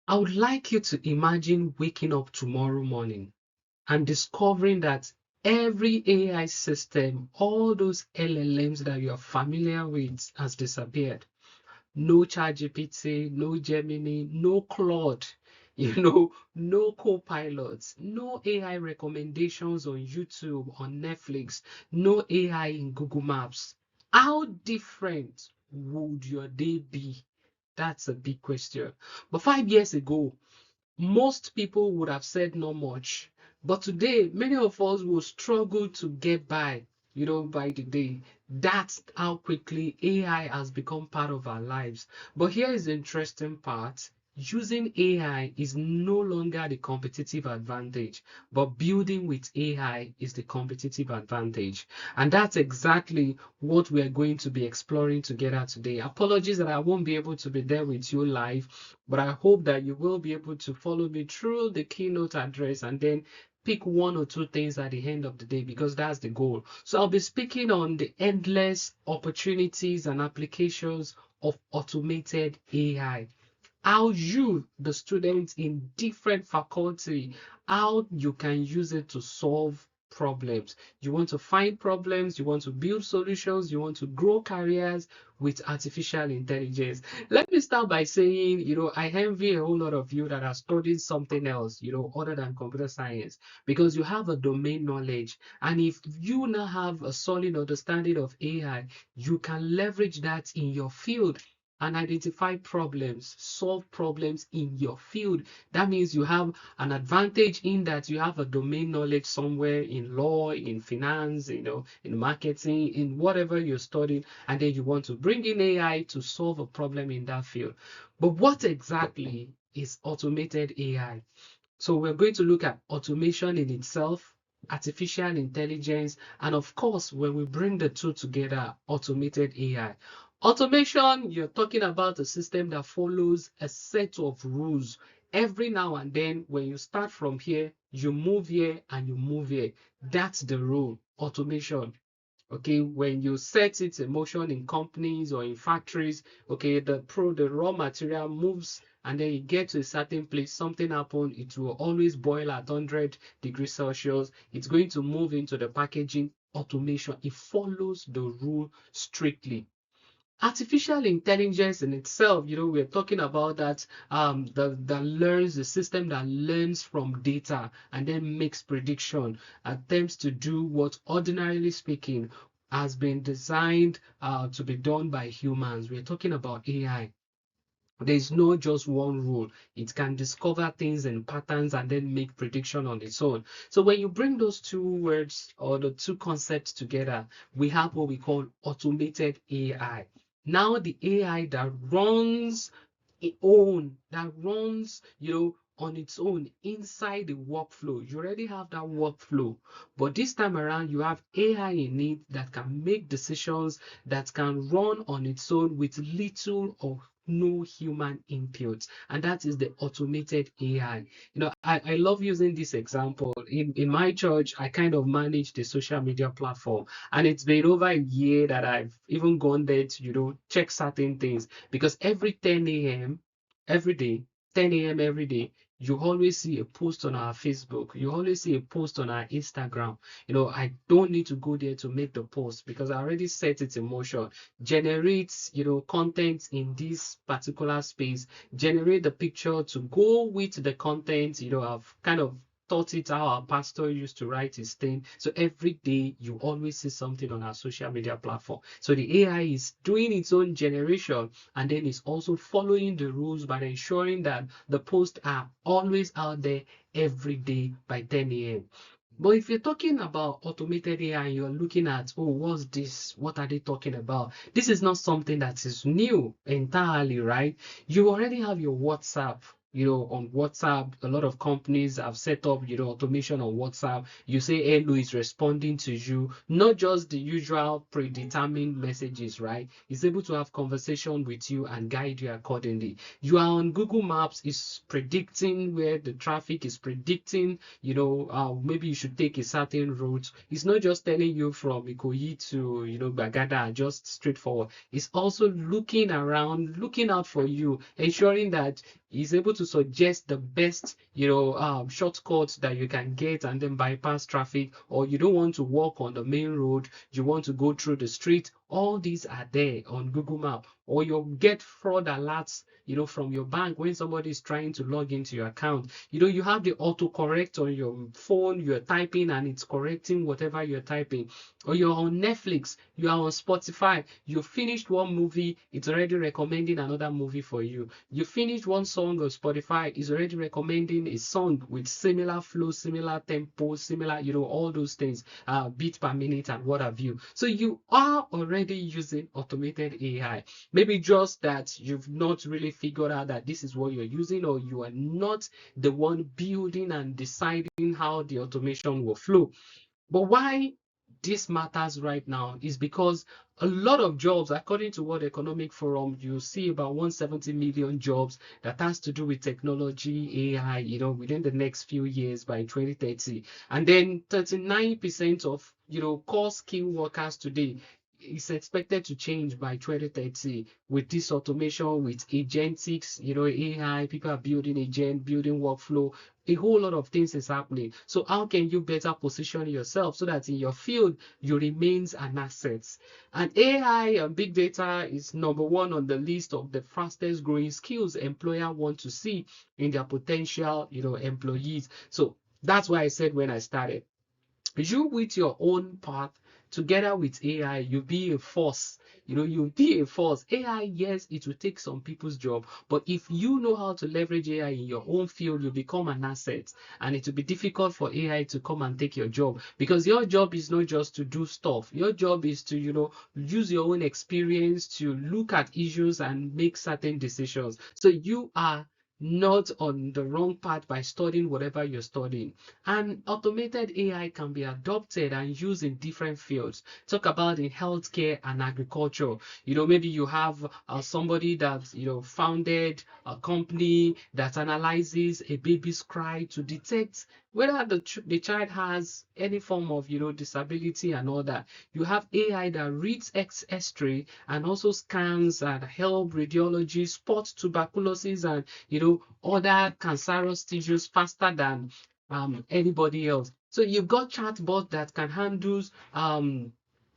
I would like you to imagine waking up tomorrow morning and discovering that every AI system, all those LLMs that you are familiar with, has disappeared. No ChatGPT, no Gemini, no Claude, no co-pilots, no AI recommendations on YouTube, on Netflix, no AI in Google Maps. How different would your day be? That's a big question. But 5 years ago, most people would have said not much. But today, many of us will struggle to get by, by the day. That's how quickly AI has become part of our lives. But here is the interesting part. Using AI is no longer the competitive advantage, but building with AI is the competitive advantage. And that's exactly what we're going to be exploring together today. Apologies that I won't be able to be there with you live, but I hope that you will be able to follow me through the keynote address and then pick one or two things at the end of the day, because that's the goal. So I'll be speaking on the endless opportunities and applications of automated AI. How you, the students in different faculty, how you can use it to solve problems. You want to find problems, you want to build solutions, you want to grow careers with artificial intelligence. Let me start by saying, I envy a whole lot of you that are studying something else, other than computer science, because you have a domain knowledge. And if you now have a solid understanding of AI, you can leverage that in your field and identify problems, solve problems in your field. That means you have an advantage in that you have a domain knowledge somewhere in law, in finance, in marketing, in whatever you're studying, and then you want to bring in AI to solve a problem in that field. But what exactly is automated AI? So we're going to look at automation in itself, artificial intelligence, and of course, when we bring the two together, automated AI. Automation, you're talking about a system that follows a set of rules. Every now and then, when you start from here, you move here and you move here. That's the rule, automation. Okay, when you set it in motion in companies or in factories, okay, the raw material moves and then you get to a certain place, something happens, it will always boil at 100 degrees Celsius. It's going to move into the packaging. Automation, it follows the rule strictly. Artificial intelligence in itself, we're talking about that that learns, the system that learns from data and then makes prediction, attempts to do what ordinarily speaking has been designed to be done by humans. We're talking about AI. There's no just one rule. It can discover things and patterns and then make prediction on its own. So when you bring those two words or the two concepts together, we have what we call automated AI. Now the AI that runs that runs, on its own inside the workflow. You already have that workflow, but this time around you have AI in it that can make decisions, that can run on its own with little or no human input, and that is the automated AI. I love using this example. In my church, I kind of manage the social media platform, and it's been over a year that I've even gone there to, check certain things, because every 10 a.m. every day, 10 a.m. every day, you always see a post on our Facebook. You always see a post on our Instagram. I don't need to go there to make the post because I already set it in motion. Generate, content in this particular space. Generate the picture to go with the content. I've kind of taught it how our pastor used to write his thing. So every day you always see something on our social media platform. So the AI is doing its own generation, and then it's also following the rules by ensuring that the posts are always out there every day by 10 a.m. But if you're talking about automated AI and you're looking at, oh, what's this? What are they talking about? This is not something that is new entirely, right? You already have your WhatsApp. On WhatsApp, a lot of companies have set up, automation on WhatsApp. You say hello, is responding to you, not just the usual predetermined messages, right? It's able to have conversation with you and guide you accordingly. You are on Google Maps, it's predicting where the traffic is, predicting maybe you should take a certain route. It's not just telling you from Ikoyi to, Bagada, just straightforward. It's also looking around, looking out for you, ensuring that He's able to suggest the best, shortcuts that you can get and then bypass traffic, or you don't want to walk on the main road, you want to go through the street. All these are there on Google Map. Or you get fraud alerts, from your bank when somebody is trying to log into your account. You have the autocorrect on your phone, you're typing and it's correcting whatever you're typing. Or you're on Netflix, you are on Spotify, you finished one movie, it's already recommending another movie for you. You finished one song on Spotify, it's already recommending a song with similar flow, similar tempo, similar, all those things, beat per minute and what have you. So you are already using automated AI. Maybe just that you've not really figured out that this is what you're using, or you are not the one building and deciding how the automation will flow. But why this matters right now is because a lot of jobs, according to World Economic Forum, you see about 170 million jobs that has to do with technology, AI, within the next few years by 2030. And then 39% of, core skill workers today is expected to change by 2030 with this automation, with agentics, AI, people are building agent, building workflow, a whole lot of things is happening. So how can you better position yourself so that in your field you remains an asset? And AI and big data is number one on the list of the fastest growing skills employer want to see in their potential, employees. So that's why I said when I started, you with your own path together with AI, you'll be a force. You'll be a force. AI, yes, it will take some people's job, but if you know how to leverage AI in your own field, you become an asset, and it will be difficult for AI to come and take your job, because your job is not just to do stuff. Your job is to, use your own experience to look at issues and make certain decisions. So you are not on the wrong path by studying whatever you're studying. And automated AI can be adopted and used in different fields. Talk about in healthcare and agriculture. Maybe you have somebody that, founded a company that analyzes a baby's cry to detect whether the child has any form of, disability and all that. You have AI that reads X-ray and also scans and help radiology spot tuberculosis and, other cancerous tissues faster than anybody else. So you've got chatbot that can handle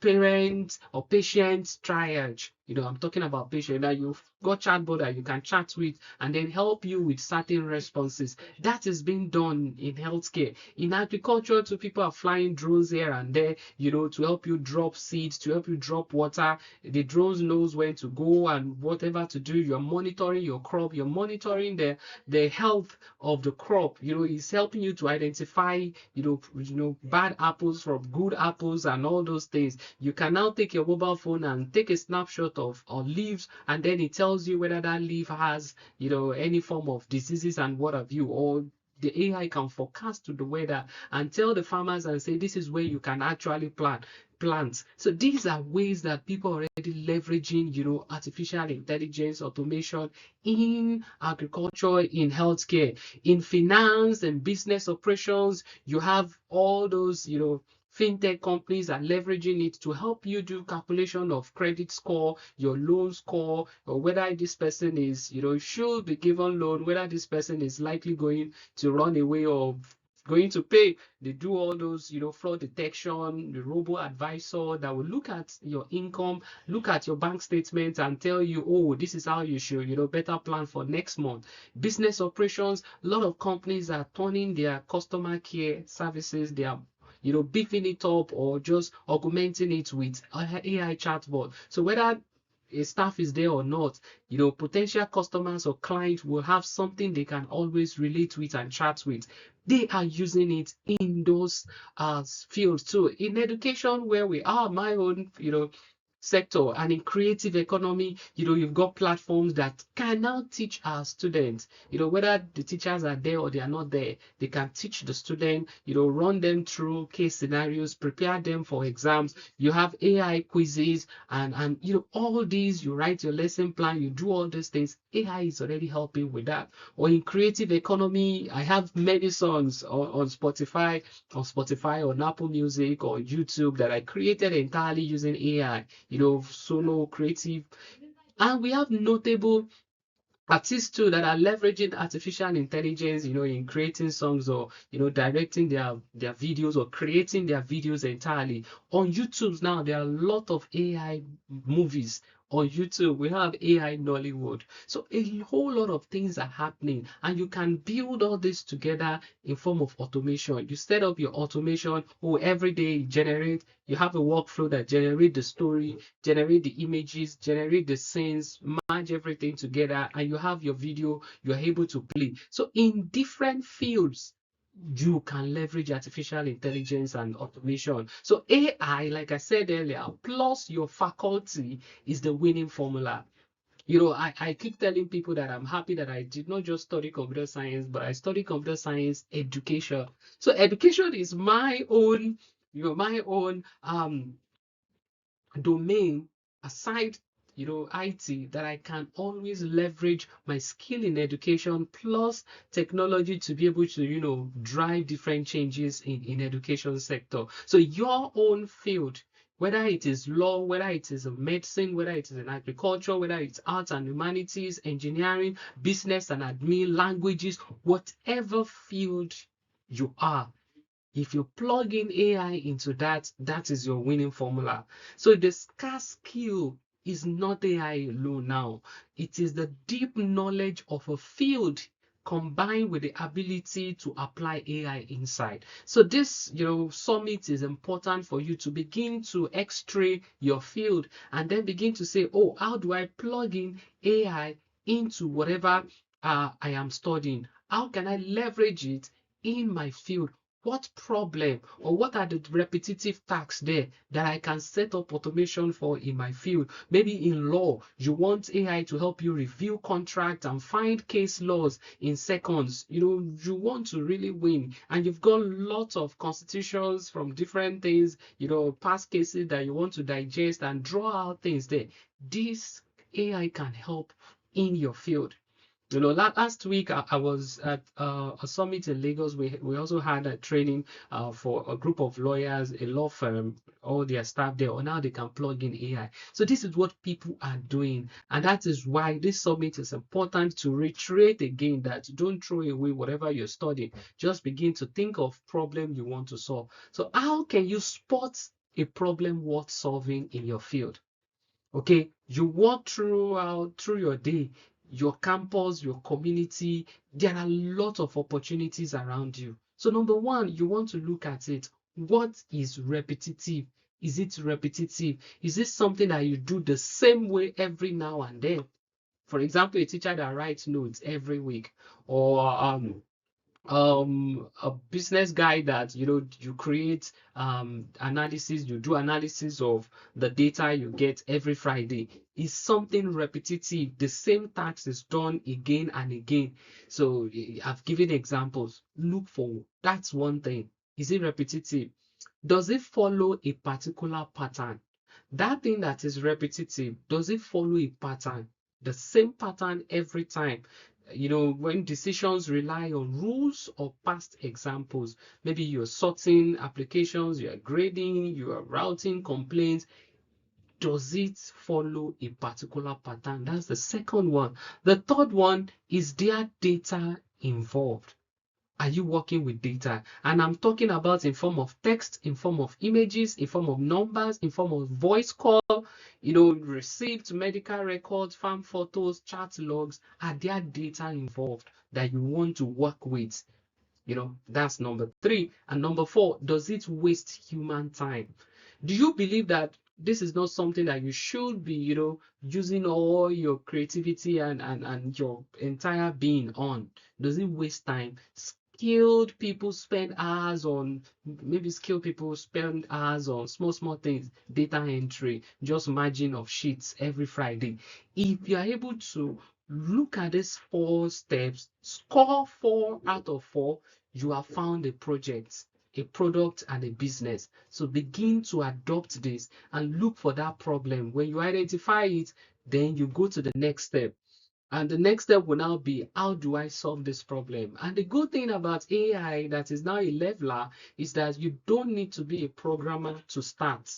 parent or patient triage. I'm talking about patient that you've got chatbot that you can chat with and then help you with certain responses. That is being done in healthcare. In agriculture, too, people are flying drones here and there, to help you drop seeds, to help you drop water. The drones knows when to go and whatever to do. You're monitoring your crop, you're monitoring the health of the crop. It's helping you to identify, bad apples from good apples and all those things. You can now take your mobile phone and take a snapshot of leaves, and then it tells you whether that leaf has, any form of diseases and what have you, or the AI can forecast to the weather and tell the farmers and say, this is where you can actually plant plants. So these are ways that people are already leveraging, artificial intelligence, automation in agriculture, in healthcare, in finance and business operations. You have all those, fintech companies are leveraging it to help you do calculation of credit score, your loan score, or whether this person is, should be given loan, whether this person is likely going to run away or going to pay. They do all those, fraud detection, the robo advisor that will look at your income, look at your bank statement and tell you, oh, this is how you should, better plan for next month. Business operations, a lot of companies are turning their customer care services, they are beefing it up or just augmenting it with AI chatbot. So whether a staff is there or not, potential customers or clients will have something they can always relate with and chat with. They are using it in those fields too. In education, where we are, my own, sector, and in creative economy, you've got platforms that can now teach our students, whether the teachers are there or they are not there, they can teach the student, run them through case scenarios, prepare them for exams. You have AI quizzes and all these, you write your lesson plan, you do all these things. AI is already helping with that. Or in creative economy, I have many songs on Spotify, on Apple Music or YouTube that I created entirely using AI, solo creative. And we have notable artists too that are leveraging artificial intelligence, in creating songs, or directing their videos, or creating their videos entirely. On YouTube now, there are a lot of AI movies. On YouTube, we have AI Nollywood. So a whole lot of things are happening, and you can build all this together in form of automation. You set up your automation, every day generate, you have a workflow that generate the story, generate the images, generate the scenes, merge everything together, and you have your video you're able to play. So in different fields, you can leverage artificial intelligence and automation. So AI, like I said earlier, plus your faculty is the winning formula. I keep telling people that I'm happy that I did not just study computer science, but I study computer science education. So education is my own, domain aside, IT, that I can always leverage my skill in education plus technology to be able to, drive different changes in education sector. So your own field, whether it is law, whether it is medicine, whether it is in agriculture, whether it's arts and humanities, engineering, business and admin, languages, whatever field you are, if you plug in AI into that, that is your winning formula. So the scarce skill is not AI alone now. It is the deep knowledge of a field combined with the ability to apply AI inside. So this, summit is important for you to begin to x-ray your field and then begin to say, oh, how do I plug in AI into whatever I am studying? How can I leverage it in my field? What problem or what are the repetitive tasks there that I can set up automation for in my field? Maybe in law, you want AI to help you review contracts and find case laws in seconds. You want to really win, and you've got lots of constitutions from different things, past cases that you want to digest and draw out things there. This AI can help in your field. Last week I was at a summit in Lagos. We also had a training for a group of lawyers, a law firm, all their staff there on how they can plug in AI. So this is what people are doing, and that is why this summit is important to reiterate again that don't throw away whatever you're studying. Just begin to think of problem you want to solve. So how can you spot a problem worth solving in your field? Okay, you walk through your day, your campus, your community, there are a lot of opportunities around you. So number one, you want to look at it. What is repetitive? Is it repetitive? Is it something that you do the same way every now and then? For example, a teacher that writes notes every week, or a business guy that you create analysis, you do analysis of the data you get every Friday. Is something repetitive, the same task is done again and again. So I've given examples. Look for, that's one thing. Is it repetitive? Does it follow a particular pattern? That thing that is repetitive, does it follow a pattern? The same pattern every time? When decisions rely on rules or past examples, maybe you're sorting applications, you're grading, you are routing complaints, does it follow a particular pattern? That's the second one. The third one, is there data involved? Are you working with data? And I'm talking about in form of text, in form of images, in form of numbers, in form of voice call, received medical records, farm photos, chat logs. Are there data involved that you want to work with? That's number three. And number four, does it waste human time? Do you believe that this is not something that you should be, using all your creativity and your entire being on? Does it waste time? Skilled people spend hours on small things, data entry, just margin of sheets every Friday. If you are able to look at these 4 steps, score 4 out of 4, you have found a project, a product, and a business. So begin to adopt this and look for that problem. When you identify it, then you go to the next step. And the next step will now be, how do I solve this problem? And the good thing about AI that is now a leveler is that you don't need to be a programmer to start.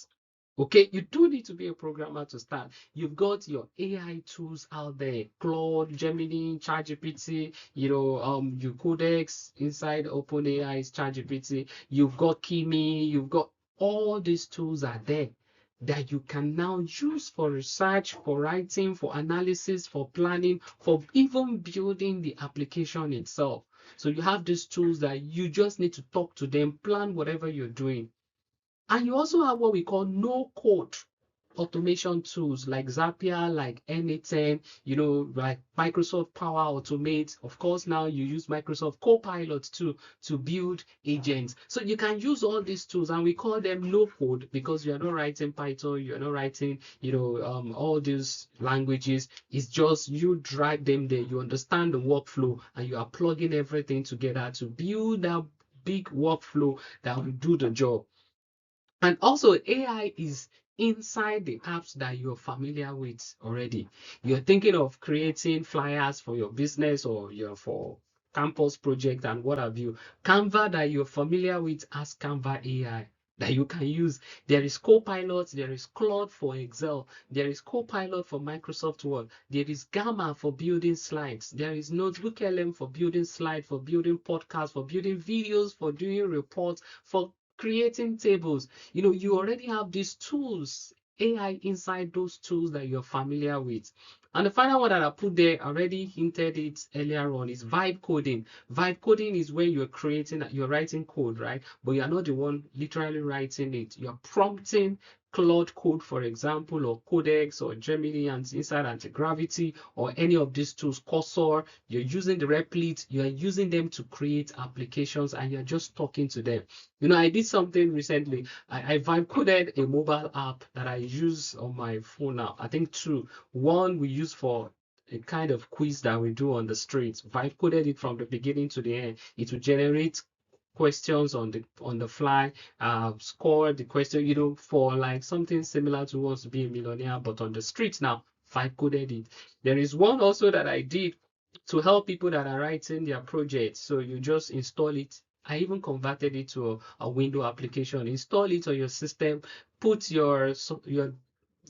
Okay, you do need to be a programmer to start. You've got your AI tools out there, Claude, Gemini, ChatGPT, your Codex inside OpenAI's ChatGPT. You've got Kimi, you've got all these tools are there that you can now use for research, for writing, for analysis, for planning, for even building the application itself. So you have these tools that you just need to talk to them, plan whatever you're doing. And you also have what we call no code automation tools like Zapier, like Anything, like Microsoft Power Automate. Of course, now you use Microsoft Copilot too to build agents. So you can use all these tools, and we call them no code because you're not writing Python, you're not writing, all these languages. It's just you drag them there, you understand the workflow, and you are plugging everything together to build that big workflow that will do the job. And also, AI is inside the apps that you're familiar with already. You're thinking of creating flyers for your business or your for campus project and what have you. Canva that you're familiar with as Canva AI that you can use. There is Copilot, there is Claude for Excel, there is Copilot for Microsoft Word, there is Gamma for building slides, there is Notebook LM for building slides, for building podcasts, for building videos, for doing reports, for creating tables. You already have these tools, AI inside those tools that you're familiar with. And the final one that I put there, already hinted it earlier on, is vibe coding. Vibe coding is where you're writing code, right? But you're not the one literally writing it. You're prompting Claude Code, for example, or Codex or Gemini and inside Anti-Gravity or any of these tools, Cursor. You're using the Replit, you're using them to create applications and you're just talking to them. I did something recently. I vibe coded a mobile app that I use on my phone now. I think two. One we use for a kind of quiz that we do on the streets. Vibe coded it from the beginning to the end. It will generate questions on the fly, score the question, for like something similar to wants to be a millionaire, but on the streets now. Vibe coded it. There is one also that I did to help people that are writing their projects. So you just install it. I even converted it to a window application. Install it on your system, put your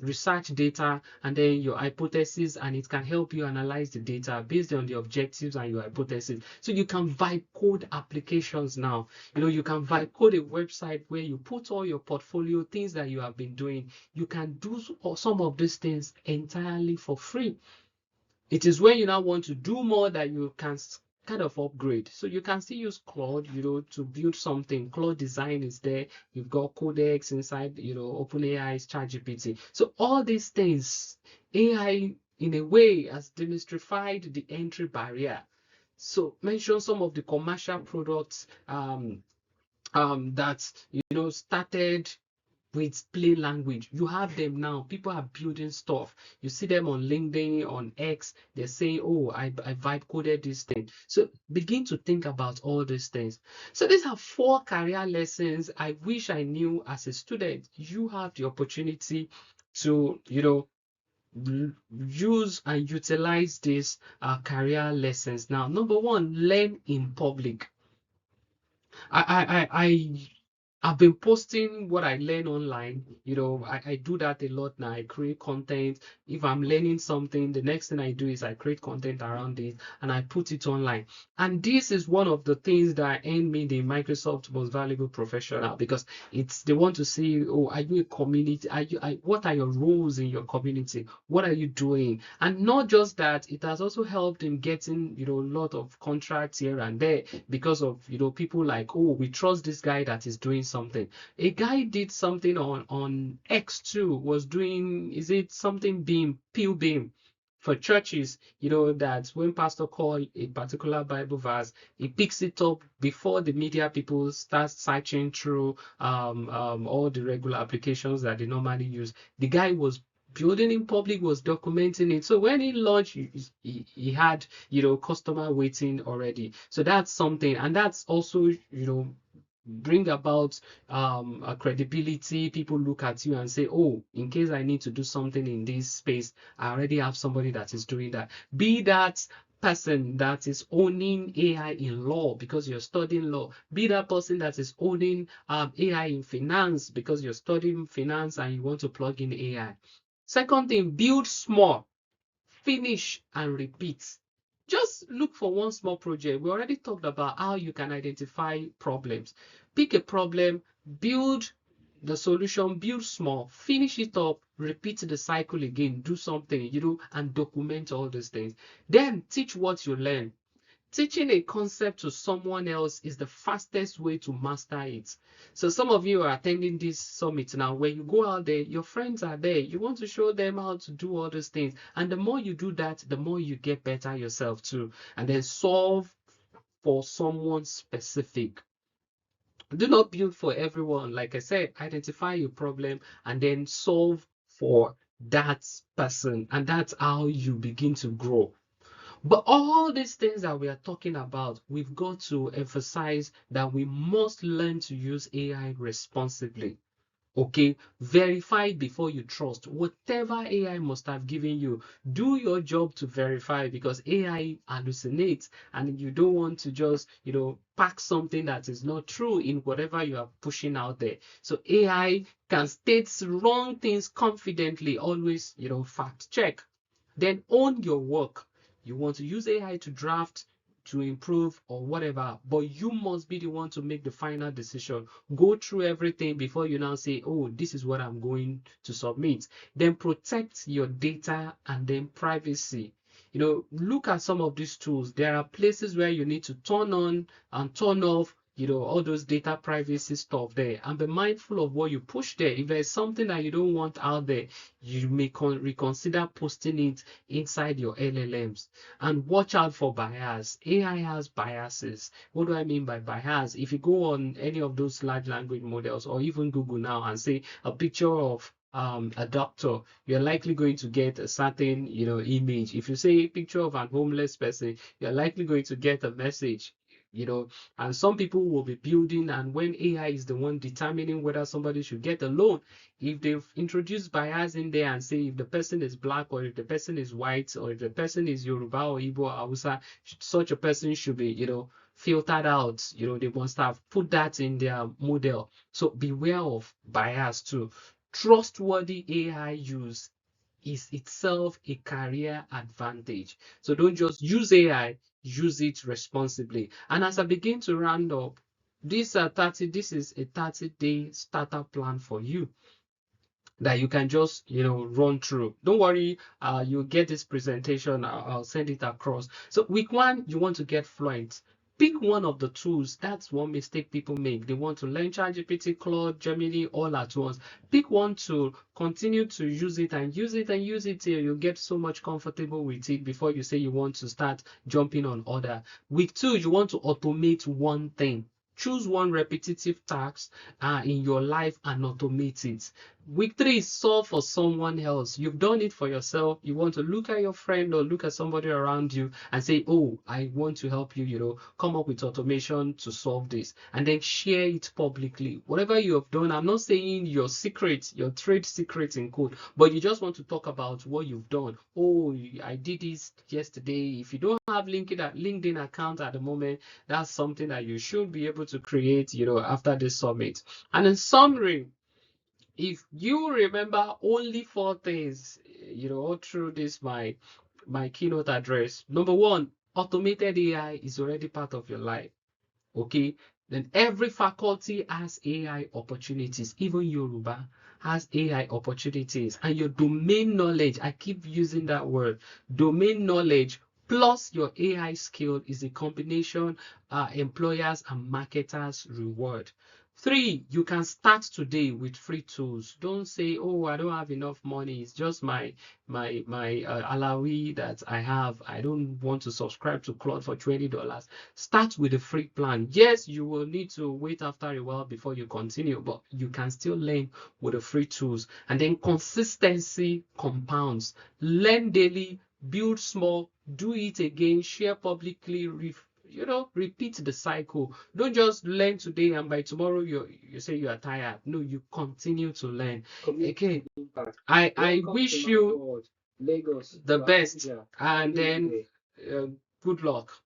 research data and then your hypothesis, and it can help you analyze the data based on the objectives and your hypothesis. So you can vibe code applications now. You can vibe code a website where you put all your portfolio, things that you have been doing. You can do some of these things entirely for free. It is when you now want to do more that you can kind of upgrade. So you can still use Claude, to build something. Claude design is there. You've got Codex inside, OpenAI's ChatGPT. So all these things, AI in a way has demystified the entry barrier. So mention some of the commercial products that started with plain language. You have them now. People are building stuff. You see them on LinkedIn, on X. They're saying, "Oh, I vibe coded this thing." So begin to think about all these things. So these are 4 career lessons I wish I knew as a student. You have the opportunity to, use and utilize these career lessons. Now, number 1, learn in public. I've been posting what I learn online. I do that a lot now. I create content. If I'm learning something, the next thing I do is I create content around it and I put it online. And this is one of the things that earned me the Microsoft Most Valuable Professional, because they want to see, oh, are you a community? What are your roles in your community? What are you doing? And not just that, it has also helped in getting, a lot of contracts here and there because of, people like, oh, we trust this guy that is doing something. A guy did something on X too, was doing, is it something beam, peel beam for churches, that when pastor call a particular Bible verse, he picks it up before the media people start searching through all the regular applications that they normally use. The guy was building in public, was documenting it. So when he launched, he had, customer waiting already. So that's something, and that's also, bring about a credibility. People look at you and say, oh, in case I need to do something in this space, I already have somebody that is doing that. Be that person that is owning AI in law because you're studying law. Be that person that is owning AI in finance because you're studying finance and you want to plug in AI. Second thing, build small, finish and repeat. Just look for one small project. We already talked about how you can identify problems. Pick a problem, build the solution, build small, finish it up, repeat the cycle again, do something, and document all these things. Then teach what you learn. Teaching a concept to someone else is the fastest way to master it. So some of you are attending this summit now. When you go out there, your friends are there. You want to show them how to do all those things. And the more you do that, the more you get better yourself too. And then solve for someone specific. Do not build for everyone. Like I said, identify your problem and then solve for that person. And that's how you begin to grow. But all these things that we are talking about, we've got to emphasize that we must learn to use AI responsibly. Okay, verify before you trust. Whatever AI must have given you, do your job to verify, because AI hallucinates and you don't want to just, pack something that is not true in whatever you are pushing out there. So AI can state wrong things confidently. Always, fact check. Then own your work. You want to use AI to draft, to improve, or whatever, but you must be the one to make the final decision. Go through everything before you now say, oh, this is what I'm going to submit. Then protect your data and then privacy. Look at some of these tools. There are places where you need to turn on and turn off all those data privacy stuff there, and be mindful of what you push there. If there's something that you don't want out there, you may reconsider posting it inside your LLMs. And watch out for bias. AI has biases. What do I mean by bias? If you go on any of those large language models or even Google now and say a picture of a doctor, you're likely going to get a certain image. If you say a picture of an homeless person, you're likely going to get a message. And some people will be building, and when AI is the one determining whether somebody should get a loan, if they've introduced bias in there and say if the person is black or if the person is white or if the person is Yoruba or Igbo or Hausa, such a person should be, filtered out. They must have put that in their model. So beware of bias too. Trustworthy AI use is itself a career advantage. So don't just use AI, use it responsibly. And as I begin to round up, this is a 30-day startup plan for you that you can just run through. Don't worry, you'll get this presentation. I'll send it across. So week one, you want to get fluent. Pick one of the tools. That's one mistake people make. They want to learn ChatGPT, Claude, Gemini all at once. Pick one tool, continue to use it and use it and use it till you get so much comfortable with it before you say you want to start jumping on other. Week two, you want to automate one thing. Choose one repetitive task in your life and automate it. Week three, solve for someone else. You've done it for yourself. You want to look at your friend or look at somebody around you and say, oh, I want to help you, come up with automation to solve this. And then share it publicly. Whatever you have done, I'm not saying your secret, your trade secret in code, but you just want to talk about what you've done. Oh, I did this yesterday. If you don't have LinkedIn account at the moment, that's something that you should be able to create, after this summit. And in summary, if you remember only 4 things, all through this my keynote address. Number one, automated AI is already part of your life. Okay, then every faculty has AI opportunities. Even Yoruba has AI opportunities, and your domain knowledge, I keep using that word, domain knowledge plus your AI skill is a combination employers and marketers reward. 3, you can start today with free tools. Don't say, oh, I don't have enough money. It's just my Alawi that I have. I don't want to subscribe to Claude for $20. Start with a free plan. Yes, you will need to wait after a while before you continue, but you can still learn with the free tools. And then consistency compounds. Learn daily, build small, do it again, share publicly, repeat the cycle. Don't just learn today and by tomorrow you say you are tired. No, you continue to learn. Okay, I wish you Lagos the best, and then Good luck.